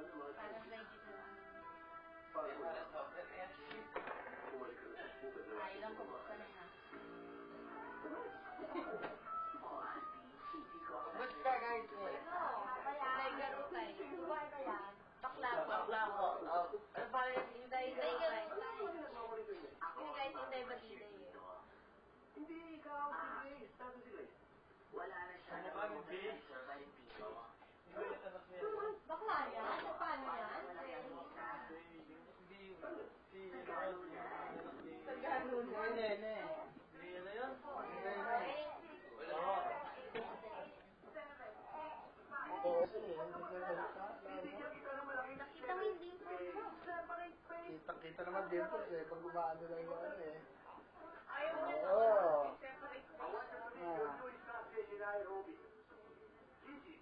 Parang vegetable. Ilang kubuksan na yan. Basta guys eh. Tiger ukay. Buhay ba yan? Baklavo. Baklavo. Ano pa rin? Hintay. Tiger ukay. Yung guys, hintay batida eh. Hindi ikaw, sige. Status sila eh. Wala na siya. Ano ba, hindi? Bakla yan? Paano yan? Hindi. Tagano na. Nene. Hindi na yun? Wala. Nakita mo yung dimples mo. Kita naman dimples eh, pag gumaano lang yung ano eh. Ayaw mo na. Oo. Separate I want to believe you're doing something in Nairobi. Gigi.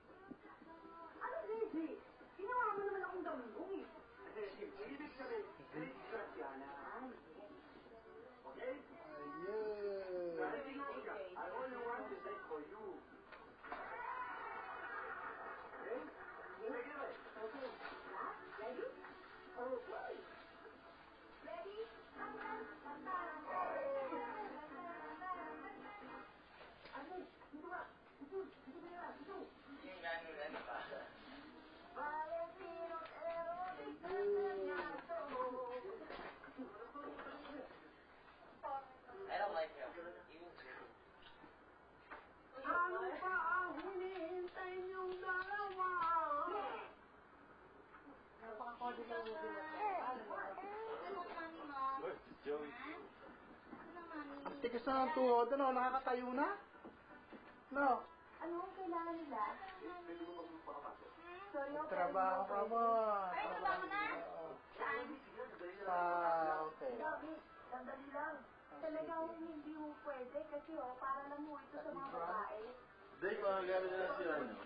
Ano, Gigi? Ginawa mo naman akong damong eh. Ibig sabihin, great shot yan, ha? Okay? Ayun. Narinig mo siya. I only want to say for you. Okay? Sige, okay. Okay. Ready? Okay. Ready? Ano? Dito ba? Dito. Dito ba yan? Dito. Yung gano'n pa. Valentino Eronic I don't like him. Ano pa ang hinihintay niyong dalawa? Napaka-kodi lang yung Ano mami mo? Joey. Ano mami? Ang tigas na ng tuhod, ano? Nakakatayo na? No? Ano ang kailangan nila? Sorry, okay. Trabaho ka mo. Ay, trabaho na? Saan? Sa hotel. Gabi, sandali lang. Talagang hindi mo pwede kasi para lang mo ito sa mga babae. Dave, parang gano'n na siya, ano?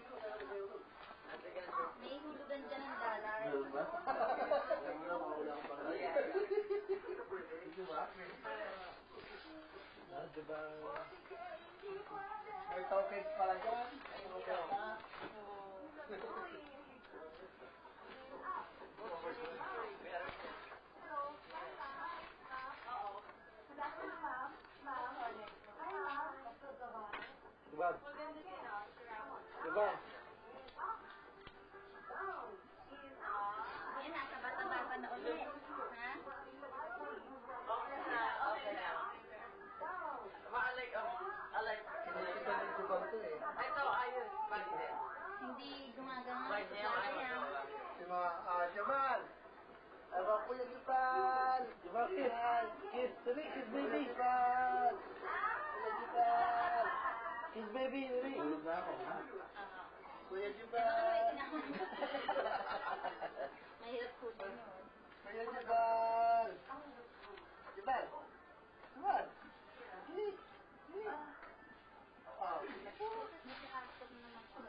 May hulugan dyan ng dollar. Diba? Diba? May tokens pala dyan. Good afternoon, ma'am. Ma'am. Hi, ma'am. Diba? Diba? Yan, nasa bata-bata na ulit. Ha? Okay na. Okay na. I like. Kinakita ng subang to eh. Ito, ayun. Bakit din? Hindi gumagana. Bakit niya? Ayan. Si mga, Jamal! Ewan ko yung Jamal! Jamal, kiss! Dali, kiss baby! Jamal! Jamal! Kiss baby, dali! Tulog na ako, ha? Kuya Jamal! Mahirap po din yun. Kuya Jamal! Jamal! Jamal! Dali! Dali! Oh. Nakakasap naman po.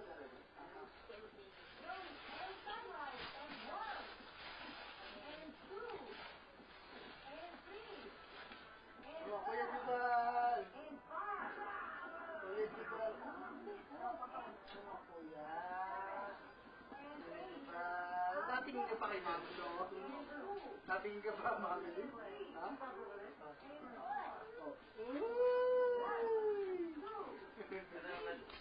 Oh, Kuya Jamal! Kuya Jamal! Kuya! Natingin ka pa kay Mami, no? Natingin ka pa, Mami? Ha? Oh. Yan, nanay ko.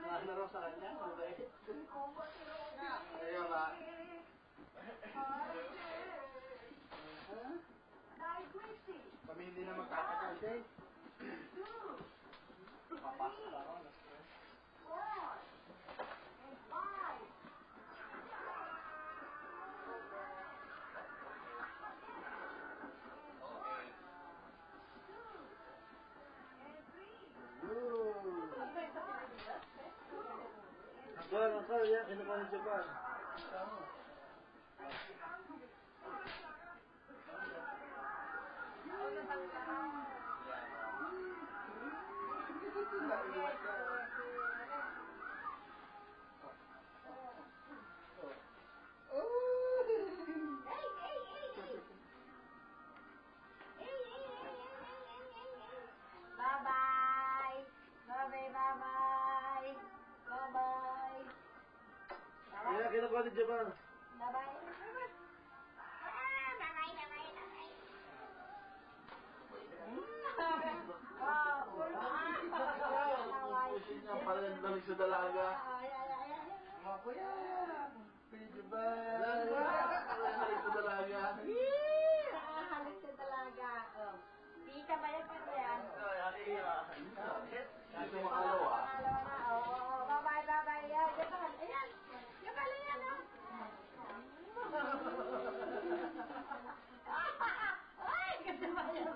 Ano raw sa kanya? Ayaw ba? Kami hindi na magtatagal, Dave. Papasok ako. Uncle, yan, kinuha ng Japan. Oh! ko ni Jamal. Bye-bye. Pusin niya pala lang sa dalaga. Mga kuya. Kuya Jamal. Nakahalik sa dalaga. Nakahalik sa dalaga. Tita ba yan pa yan? Dito makalawa. Pangalawa na. Oo. Bye-bye, bye-bye. Yan. Ayan. Yung pala yan, oh. Ay, ganda ba yan?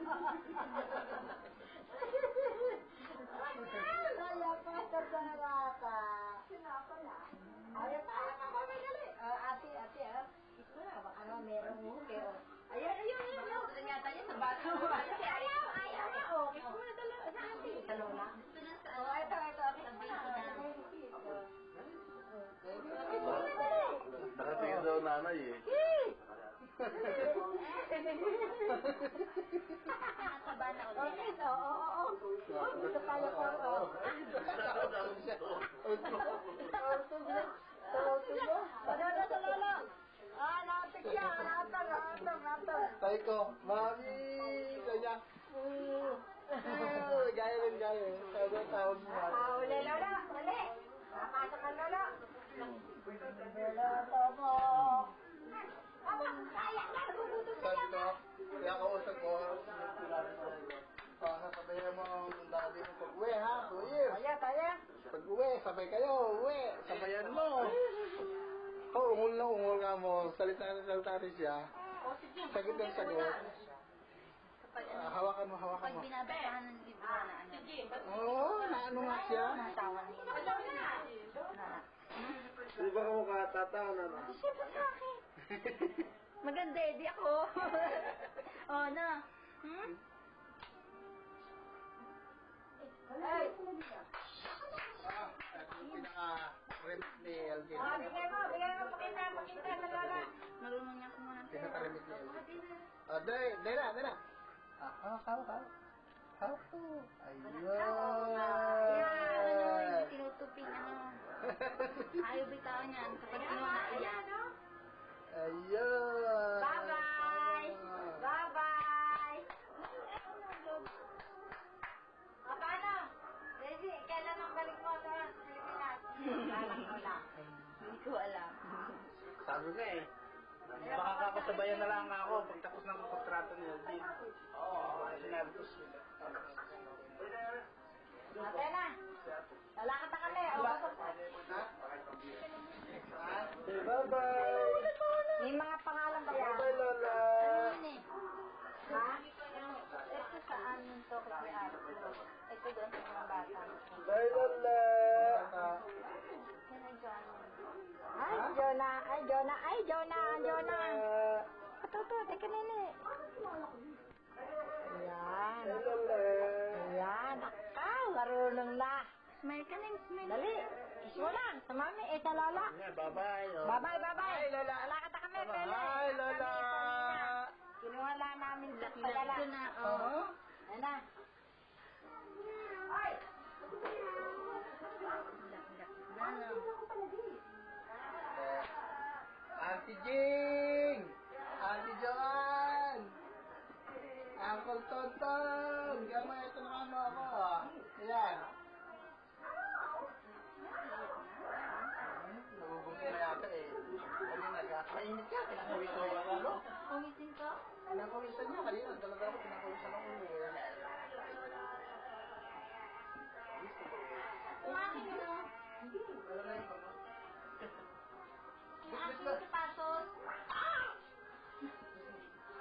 Ay, pastor sa bata. Ayun, ayaw ka magali. Ate, ito na, baka na merong huli. Ayun. Doon yata yun sa bata. Ayaw. Okay, kung na dala sa ate. Sa lola. Ito. Nakatingin daw nanay eh. Nakataba na ulit. Oo. Gusto tayo po. Lolo sa lolo. Natik siya. Natang. Tay ko, mami, kanya. Gaya. Sabi ang tawag mo. Uli, lolo. Uli. Napasok ang lolo. Lolo mo. Aba, kaya na. Nagugutom na Sabi yan. ko, kaya kausap ko, sasabayan mo ang daddy mo pag-uwi ha, Kuya. Kaya. Pag-uwi, sabay kayo, uwi. Sabayan mo. Ungol nga mo, salita rin siya. Sagot ng sagot. Hawakan mo. Pag binabasahan ng libro na ano. Oo, naano nga siya. Natawa niya. Di ba ka mukha tatawa na? Siyempre sa akin. Maganda eh, di ako. Oh, na. Ay. Ito yung pinaka-remit ni LG. Bigay mo. Pakita na lolo. Marunong niya kumahan. Pinaka-remit ni LG. Day na. Hawak. Ayun. Yan, tinutupi niya. Ayaw bitawan niyan kapag kinuha na iyan. Ayun. Bye-bye. Paano? Daisy, kailan ang balik mo sa Pilipinas? Wala. Hindi ko alam. Sabi nga eh. Baka kakasabayan na lang ako pagtapos ng kontrato ni LG. Sinabi ko sila. Ate na. Lalakad na kami. Bye-bye. May mga pangalan ba yan? Bye, Lola. Ha? Ito saan yung to kasi ate? Ito doon sa mga bata. Bye, Lola. Yan ang Jonah. Ay, Jonah. Ito, teka nene. Ayan. Bye, Lola. Ayan. Akaw, marunong na. Smile ka na, smile. Dali. Ismo lang. Sa mami, sa lola. Bye-bye. Bye-bye. Bye, Lola. Lalakad na kami, Pele. Bye, Lola. Kinuha lang namin sa Laki padala. ko na, oh. Ayan na. Ay! Auntie Jing! Auntie Joan! Uncle Tonton! Gamay, ito naman mo ako. Ayan. Nagugutom na yata eh. Kanina, mainit ka. Pinakuwisan niya ako. Umitin ka? Pinakuwisan niya. Kanina, talaga ako pinakuwisan ng ulo eh. Kumakin mo. Alam na yung pag- Ang aking sapatos.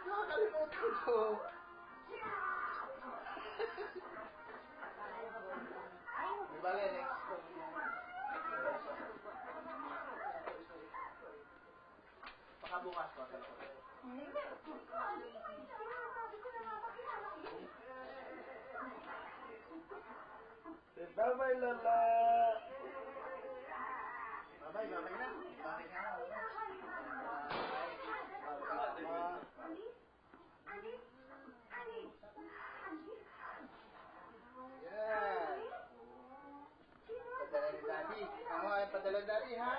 Nakakalimutan ko. Di ba, next ko. Baka bukas pa. Bye-bye, Lola. Bye-bye na. Bye na. Yeah. Padala ni Daddy. Ako ay padala Daddy, ha?